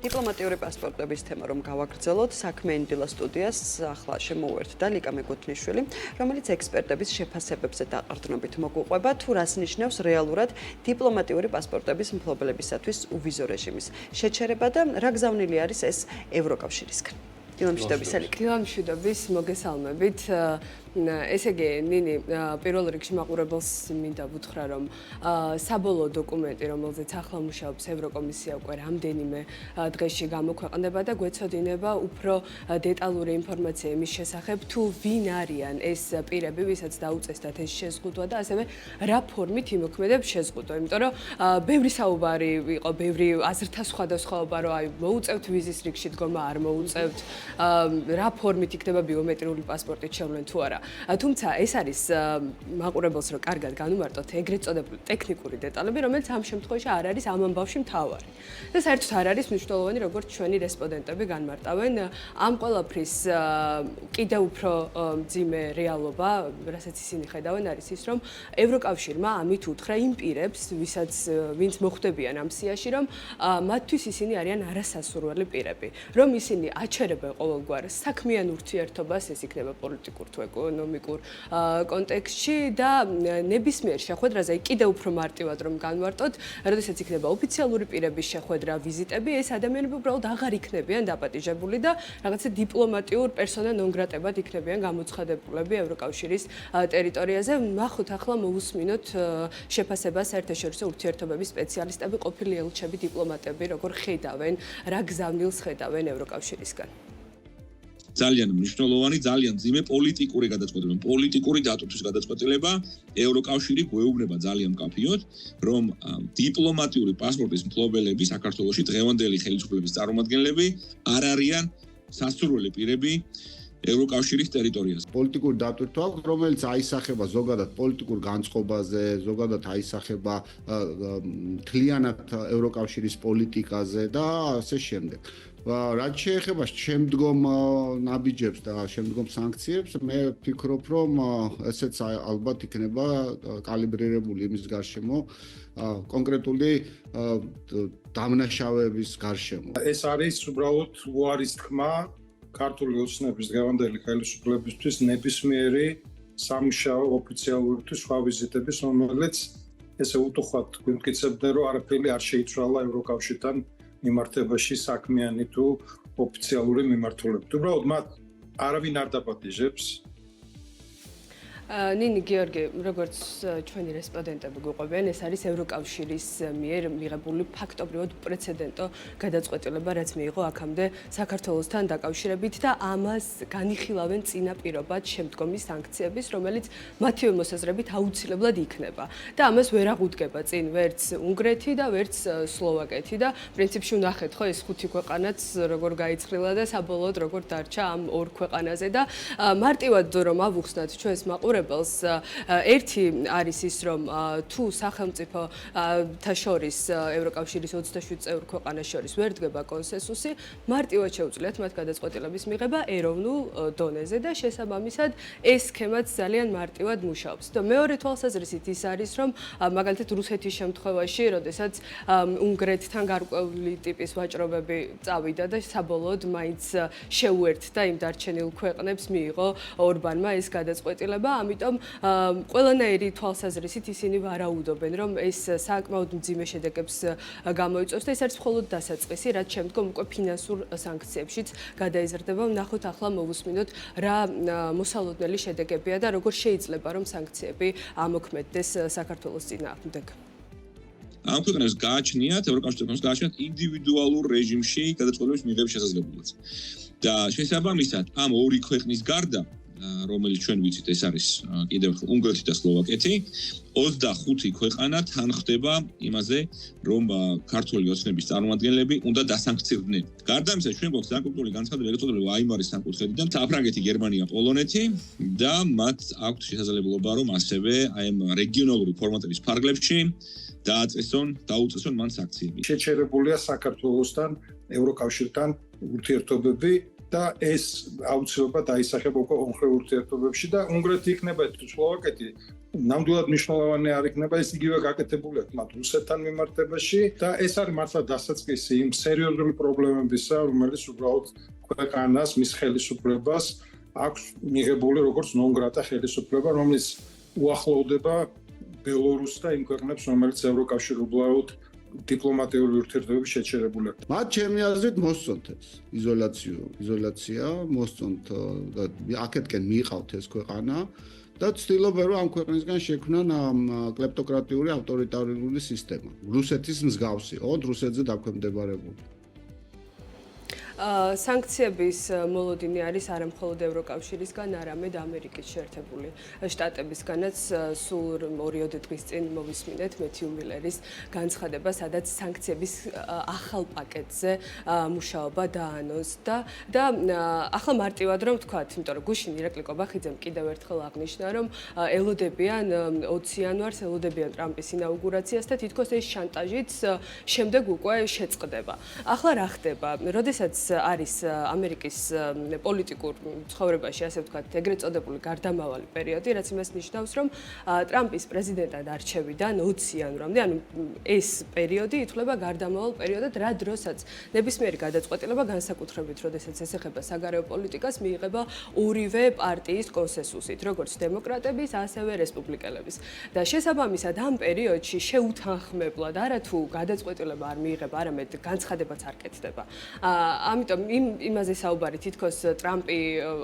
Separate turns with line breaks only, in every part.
დიპლომატიური პასპორტების თემა რომ გავაგრძელოთ, საქმე ინდილა სტუდიას ახლა შემოუერთდა ლიკა მეგუთნიშვილი, რომელიც ექსპერტების შეფასებებზე დაყრდნობით მოგვიყვება, თუ რას ნიშნავს რეალურად დიპლომატიური პასპორტების მფლობელებისათვის უვიზო რეჟიმის შეჩერება და რა გზავნილი არის ეს ევროკავშირისგან.
დილამშვიდობის მოგესალმებით. ესე იგი, ნინი, პირველ რიგში მაყურებელს მინდა ვუთხრა, რომ საბოლოო დოკუმენტი, რომელზეც ახლა მუშაობს ევროკომისია უკვე რამდენიმე დღეში გამოქვეყნდება და გვეცოდინება უფრო დეტალური ინფორმაცია იმის შესახებ, თუ ვინ არიან ეს პირები, ვისაც დაუწესდათ ეს შეზღუდვა და ასევე რა ფორმით იმოქმედებს შეზღუდვა. იმიტომ რომ ბევრი საუბარი იყო, ბევრი აზრთა სხვადასხვაობა, რომ აი მოუწევთ ვიზის რიგში დგომა, არ მოუწევთ, რა ფორმით იქნება ბიომეტრიული პასპორტით შევლენ თუ არა. თუმცა ეს არის მაყურებელს რომ კარგად განუმარტოთ ეგრეთ წოდებული ტექნიკური დეტალები, რომელიც ამ შემთხვევაში არ არის ამ ამბავში მთავარი. და საერთოდ არ არის მნიშვნელოვანი, როგორც ჩვენი რესპონდენტები განმარტავენ, ამ ყველაფრის კიდევ უფრო მძიმე რეალობა, რასაც ისინი ხედავენ, არის ის, რომ ევროკავშირმა ამით უთხრა იმ პირებს, ვინც მოხვდებიან ამ სიაში, რომ მათთვის ისინი არიან არასასურველი პირები, რომ ისინი აჩერებენ ყოველგვარ საქმიან ურთიერთობას, ეს იქნება პოლიტიკურ თუ ეკონომიკურ კონტექსტში და ნებისმიერ შეხვედრაზე კიდევ უფრო მარტივად რომ განვარტოთ, როდესაც იქნება ოფიციალური პირების შეხვედრა, ვიზიტები, ეს ადამიანები უბრალოდ აღარ იქნებიან დაპატიჟებული და რაღაცა დიპლომატიურ პერსონა ნონ გრატებად იქნებიან გამოცხადებულები ევროკავშირის ტერიტორიაზე. ნახოთ ახლა მოვუსმინოთ შეფასებას საერთაშორისო ურთიერთობების სპეციალისტები, ყოფილი ელჩები, დიპლომატები, როგორ ხედავენ, რა გზავნილს ხედავენ ევროკავშირისგან.
ძალიან მნიშვნელოვანი, ძალიან ძიმე პოლიტიკური გადაწყვეტილება, პოლიტიკური დატვირთვის გადაწყვეტილება. ევროკავშირი გვეუბნება ძალიან მკაფიოდ, რომ დიპლომატიური პასპორტის მფლობელები საქართველოში დღევანდელი ხელისუფლების წარმომადგენლები არ არიან სასურველი პირები ევროკავშირის ტერიტორიაზე.
პოლიტიკური დატვირთვა აქვს, რომელიც აისახება ზოგადად პოლიტიკურ განწყობაზე, ზოგადად აისახება მთლიანად ევროკავშირის პოლიტიკაზე და ასე შემდეგ. რაც შეეხება შემდგომ ნაბიჯებს და შემდგომ სანქციებს, მე ვფიქრობ, რომ ესეც ალბათ იქნება კალიბრირებული იმის გარშემო, კონკრეტული დამნაშავეების გარშემო.
ეს არის უბრალოდ უარის თქმა ქართული ოცნების დღევანდელი ხელისუფლებისთვის ნებისმიერი სამუშაო ოფიციალური თუ სხვა ვიზიტების, რომელიც ესე უთუხად გვიმტკიცებდნენ, რომ არაფერი არ შეიცვალა ევროკავშირთან მიმართებაში საქმიანი თუ ოფიციალური მიმართულებით. უბრალოდ მათ არავინ არ დაპატიჟებს.
ნინი გიორგი, როგორც ჩვენი რესპონდენტები გვიყვებიან, ეს არის ევროკავშირის მიერ მიღებული ფაქტობრივად უპრეცედენტო გადაწყვეტილება, რაც მიიღო აქამდე საქართველოსთან დაკავშირებით და ამას განიხილავენ წინაპირობად შემდგომი სანქციების, რომელიც მათივე მოსაზრებით აუცილებლად იქნება. და ამას ვერ აღუდგება წინ ვერც უნგრეთი და ვერც სლოვაკეთი და პრინციპში ვნახეთ ხო ეს ხუთი ქვეყანაც როგორ გაიცხრილა და საბოლოოდ როგორ დარჩა ამ ორ ქვეყანაზე და მარტივად რომ ავუხსნათ ჩვენს ერთი არის ის, რომ თუ სახელმწიფოთა შორის ევროკავშირის 27 წევრ ქვეყანას შორის ვერ დგება კონსენსუსი, მარტივად შეუძლიათ მათ გადაწყვეტილების მიღება ეროვნულ დონეზე და შესაბამისად ეს სქემაც ძალიან მარტივად მუშაობს. და მეორე თვალსაზრისით ის არის, რომ მაგალითად რუსეთის შემთხვევაში, როდესაც უნგრეთთან გარკვეული ტიპის ვაჭრობები წავიდა და საბოლოოდ მაინც შეუერთდა იმ დარჩენილ ქვეყნებს მიიღო ორბანმა ეს გადაწყვეტილება. ამიტომ ყველანაირი თვალსაზრისით ისინი ვარაუდობენ, რომ ეს საკმაოდ მძიმე შედეგებს გამოიწვევს და ეს არის მხოლოდ დასაწყისი, რაც შემდგომ უკვე ფინანსურ სანქციებშიც გადაიზრდება. ვნახოთ ახლა მოვუსმინოთ რა მოსალოდნელი შედეგებია და როგორ შეიძლება რომ სანქციები ამოქმედდეს საქართველოს წინააღმდეგ.
ამ ქვეყნებს გააჩნიათ, ევროკავშირს გააჩნიათ ინდივიდუალურ რეჟიმში გადაწყვეტილების მიღების შესაძლებლობაც. და შესაბამისად, ამ ორი ქვეყნის გარდა რომელიც ჩვენ ვიცით, ეს არის კიდევ უნგრეთი და სლოვაკეთი, 25 ქვეყანა თან ხდება იმაზე, რომ ქართული ოცნების წარმომადგენლები უნდა დასანქცირდნენ. გარდა ამისა, ჩვენ გვაქვს საკულტურული განცხადება, ეგრეთ წოდებული ვაიმარის სამკუთხედიდან, საფრანგეთი, გერმანია, პოლონეთი და მათ აქვთ შესაძლებლობა, რომ ასევე აი ამ რეგიონალური ფორმატების ფარგლებში დაუწესონ მან სანქციები.
შეჩერებულია საქართველოსთან, ევროკავშირთან ურთიერთობები და ეს აუცილებლად დაისახება უკვე ომხრივ ურთიერთობებში და უნგრეთი იქნება თუ სლოვაკეთი ნამდვილად მნიშვნელოვანი არ იქნება ეს იგივე გაკეთებული აქვს მათ რუსეთთან მიმართებაში და ეს არის მართლა დასაწყისი იმ სერიოზული პრობლემებისა, რომელიც უბრალოდ ქვეყანას, მის ხელისუფლებას აქვს მიღებული როგორც ნონ-გრატა ხელისუფლება, რომელიც უახლოვდება ბელორუსს და იმ ქვეყნებს, რომელიც ევროკავშირში უბრალოდ დიპლომატიური ურთიერთობები შეჩერებული აქვს.
მათ ჩემი აზრით მოსწონთ ეს იზოლაცია, მოსწონთ და აქეთკენ მიიყავთ ეს ქვეყანა და ცდილობენ რომ ამ ქვეყნისგან შექმნან კლეპტოკრატიული ავტორიტარული სისტემა. რუსეთის მსგავსი, ოღონდ რუსეთზე დაქვემდებარებული.
სანქციების მოლოდინი არის არა მხოლოდ ევროკავშირისგან, არამედ ამერიკის შეერთებული შტატებისგანაც. სულ 2 დღის წინ მოვისმინეთ მეთიუ მილერის განცხადება, სადაც სანქციების ახალ პაკეტზე მუშაობა დაანონსდა და ახლა მარტივად რომ ვთქვათ, იმიტომ რომ გუშინ ირაკლი კობახიძემ კიდევ ერთხელ აღნიშნა, რომ ელოდებიან 20 იანვარს, ელოდებიან ტრამპის ინაუგურაციას და თითქოს ეს შანტაჟიც შემდეგ უკვე შეწყდება. ახლა რა ხდება? როდესაც არის ამერიკის პოლიტიკურ ცხოვრებაში, ასე ვთქვათ, ეგრეთ წოდებული გარდამავალი პერიოდი, რაც იმას ნიშნავს, რომ ტრამპის პრეზიდენტად არჩევიდან 20 იანვრამდე, ანუ ეს პერიოდი ითვლება გარდამავალ პერიოდად, რა დროსაც ნებისმიერი გადაწყვეტილება, განსაკუთრებით, როდესაც ეს ეხება საგარეო პოლიტიკას, მიიღება ორივე პარტიის კონსენსუსით, როგორც დემოკრატების, ასევე რესპუბლიკელების. და შესაბამისად, ამ პერიოდში შეუთანხმებლად არათუ გადაწყვეტილება არ მიიღება, არამედ განცხადებაც არ კეთდება. ამიტომ იმაზე საუბარი თითქოს ტრამპი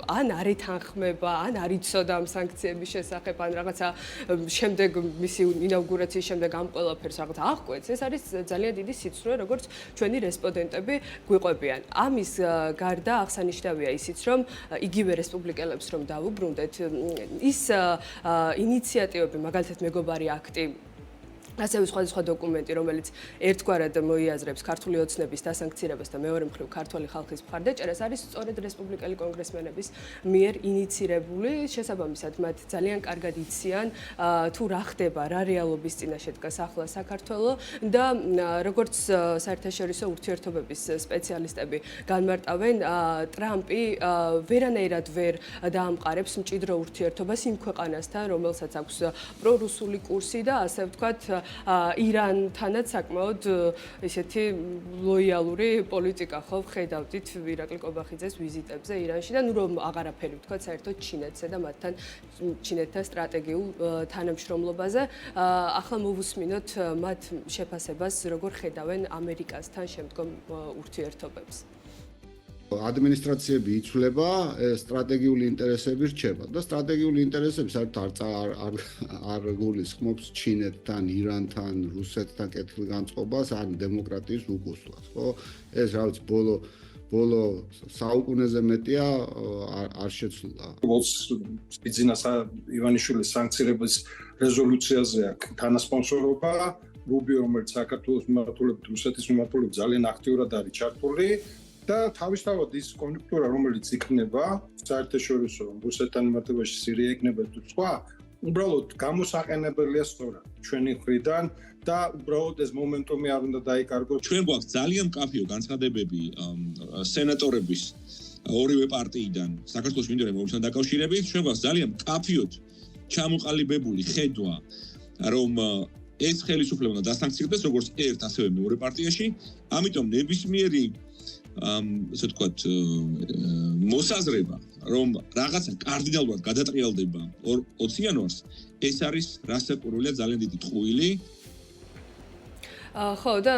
ან არ ეთანხმება, ან არ იცოდა ამ სანქციების შესახებ, ან რაღაცა შემდეგ მისი ინაუგურაციის შემდეგ ამ ყველაფერს რაღაცა აღკვეთს. ეს არის ძალიან დიდი სიცრუე, როგორც ჩვენი რესპონდენტები გვიყვებიან. ამის გარდა აღსანიშნავია ისიც, რომ იგივე რესპუბლიკელებს რომ დავუბრუნდეთ, ის ინიციატივები, მაგალითად მეგობარი აქტი, ასევე სხვადასხვა დოკუმენტი, რომელიც ერთგვარად მოიაზრებს ქართული ოცნების დასანქცირებას და მეორე მხრივ ქართული ხალხის მხარდაჭერას, არის სწორედ რესპუბლიკელი კონგრესმენების მიერ ინიცირებული. შესაბამისად, მათ ძალიან კარგად იციან თუ რა ხდება, რა რეალობის წინაშე დგას ახლა საქართველო და როგორც საერთაშორისო ურთიერთობების სპეციალისტები განმარტავენ, ტრამპი ვერანაირად ვერ დაამყარებს მჭიდრო ურთიერთობას იმ ქვეყანასთან, რომელსაც აქვს პრორუსული კურსი და ასე ვთქვათ, ირანთანაც საკმაოდ ესეთი ლოიალური პოლიტიკა ხო ხედავდით ირაკლი კობახიძეს ვიზიტებზე ირანში და ნუ რომ აღარაფერი ვთქვათ საერთოდ ჩინეთზე და მათთან ჩინეთთან სტრატეგიულ თანამშრომლობაზე. ახლა მოვუსმინოთ მათ შეფასებას, როგორ ხედავენ ამერიკასთან შემდგომ ურთიერთობებს.
ადმინისტრაციები იცვლება, სტრატეგიული ინტერესები რჩება და სტრატეგიული ინტერესები საერთოდ არ გულისხმობს ჩინეთთან, ირანთან, რუსეთთან კეთილგანწყობას ან დემოკრატიის უკუსლას, ხო? ეს რა ვიცი, ბოლო საუკუნეზე მეტია არ შეცვლა.
ბიზნეს ივანიშვილის სანქციების რეზოლუციაზე აქვს თანასპონსორობა, რუბიო, რომელიც საქართველოს მიმართულებით, რუსეთის მიმართულებით ძალიან აქტიურად არის ჩართული. და თავისთავად ის კონjunktūra, რომელიც იქნება საერთაშორისო რუსეთთან მიმართებაში, სირია იქნება თუ სხვა, უბრალოდ გამოსაყენებელია სწორად ჩვენი მხრიდან და უბრალოდ ეს მომენტუმი არ უნდა დაიკარგოს.
ჩვენ გვაქვს ძალიან მკაფიო განცხადებები სენატორების ორივე პარტიიდან, საქართველოს მიმდევრ მომცან დაკავშირებით, ჩვენ გვაქვს ძალიან მკაფიოდ ჩამოყალიბებული ხედვა, რომ ეს ხელისუფლება უნდა დასანქცირდეს როგორც ერთ, ასევე მეორე პარტიაში, ამიტომ ნებისმიერი ასე ვთქვათ, მოსაზრება, რომ რაღაცა კარდინალურად გადატრიალდება 20 იანვარს, ეს არის რასაკვირველია ძალიან დიდი ტყუილი.
ხო და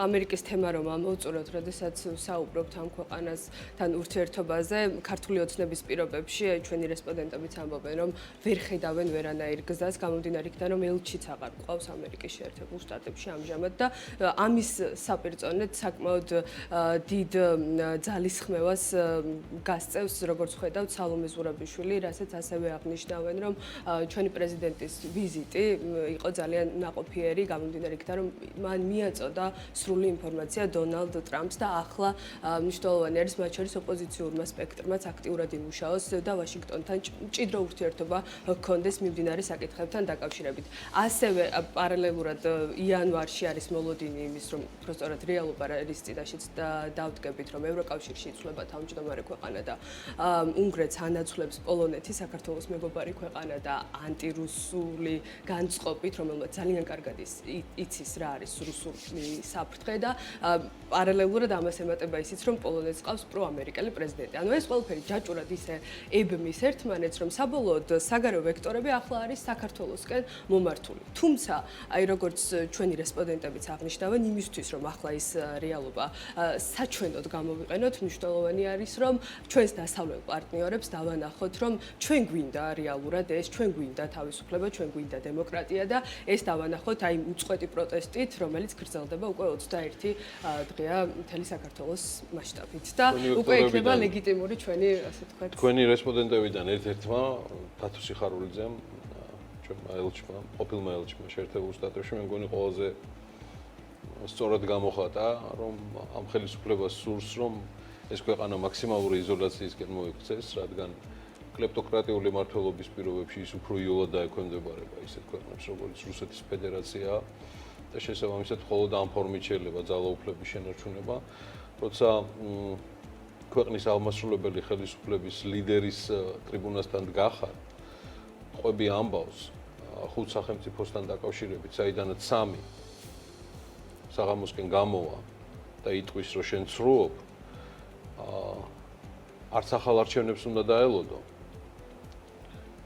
ამერიკის თემა რომ ამოვწუროთ, როდესაც საუბრობთ ამ ქვეყანასთან ურთიერთობაზე, ქართული ოცნების პირობებში, ჩვენი რესპონდენტებიც ამბობენ, რომ ვერ ხედავენ ვერანაირ გზას, გამომდინარე იქიდან, რომ ელჩიც აღარ გვყავს ამერიკის შეერთებულ შტატებში ამჟამად და ამის საპირწონედ საკმაოდ დიდ ძალისხმევას გასწევს, როგორც ხედავთ, სალომე ზურაბიშვილი, რასაც ასევე აღნიშნავენ, რომ ჩვენი პრეზიდენტის ვიზიტი იყო ძალიან ნაყოფიერი, გამომდინარე იქიდან, რომ მან მიაწოდა სრული ინფორმაცია დონალდ ტრამპს და ახლა მნიშვნელოვანი არის მათ შორის ოპოზიციურმა სპექტრმაც აქტიურად იმუშაოს და ვაშინგტონთან მჭიდრო ურთიერთობა ჰქონდეს მიმდინარე საკითხებთან დაკავშირებით. ასევე პარალელურად იანვარში არის მოლოდინი იმის, რომ უბრალოდ რეალობა არის წინაშეც დავდგებით, რომ ევროკავშირში იცვლება თავმჯდომარე ქვეყანა და უნგრეთს ანაცვლებს პოლონეთი, საქართველოს მეგობარი ქვეყანა და ანტირუსული განწყობით, რომელმაც ძალიან კარგად იცის რა არის რუსული საფრთხე და პარალელურად ამას ემატება ისიც, რომ პოლონეთს ყავს პროამერიკელი პრეზიდენტი. ანუ ეს ყველაფერი ჯაჭურად ისე ებმის ერთმანეთს, რომ საბოლოოდ საგარეო ვექტორები ახლა არის საქართველოსკენ მომართული. თუმცა, აი როგორც ჩვენი რესპონდენტებიც აღნიშნავენ, იმისთვის, რომ ახლა ის რეალობა საჩვენოდ გამოვიყენოთ, მნიშვნელოვანი არის, რომ ჩვენს დასავლელ პარტნიორებს დავანახოთ, რომ ჩვენ გვინდა რეალურად ეს, ჩვენ გვინდა თავისუფლება, ჩვენ გვინდა დემოკრატია და ეს დავანახოთ აი უწყვეტი პროტესტით, რომელიც გრძელდება უკვე 21 დღეა მთელი საქართველოს მასშტაბით და უკვე იქნება ლეგიტიმური ჩვენი, ასე ვთქვათ,
თქვენი რესპონდენტებიდან ერთ-ერთმა თათო სიხარულიძემ ჩვენმა ელჩმა, ყოფილმა ელჩმა შეერთებულ შტატებში მე მგონი ყველაზე სწორად გამოხატა, რომ ამ ხელისუფლებას სურს, რომ ეს ქვეყანა მაქსიმალური იზოლაციისკენ მოიქცეს, რადგან კლეპტოკრატიული მმართველობის პირობებში ის უფრო იოლად დაექვემდებარება ისეთ ქვეყნებს, როგორც რუსეთის ფედერაცია და შესაბამისად მხოლოდ ამ ფორმით შეიძლება ძალაუფლების შენარჩუნება, როცა ქვეყნის აღმასრულებელი ხელისუფლების ლიდერის ტრიბუნასთან დგახარ, ყვები ამბავს ხუთ სახელმწიფოსთან დაკავშირებით, საიდანაც 3 საღამოსკენ გამოვა და იტყვის, რომ შენ ცრუობ, არც ახალ არჩევნებს უნდა დაელოდო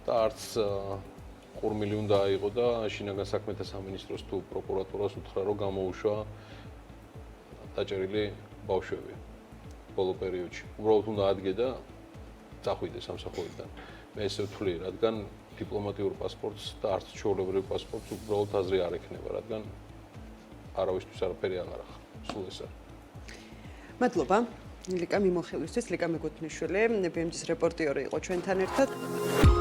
და არც ყურმილი უნდა აიღო და შინაგან საქმეთა სამინისტროს თუ პროკურატურას უთხრა, რომ გამოუშვა დაჭერილი ბავშვები ბოლო პერიოდში. უბრალოდ უნდა ადგე და წახვიდე სამსახურიდან. მე ესე ვთვლი, რადგან დიპლომატიურ პასპორტს და არც ჩვეულებრივ პასპორტს უბრალოდ აზრი არ ექნება, რადგან არავისთვის არაფერი აღარ ახლა. სულ ეს არის.
მადლობა. ლიკა მიმოხილვისთვის, ლიკა მეგუთნიშვილი, BMJ-ის რეპორტიორი იყო ჩვენთან ერთად.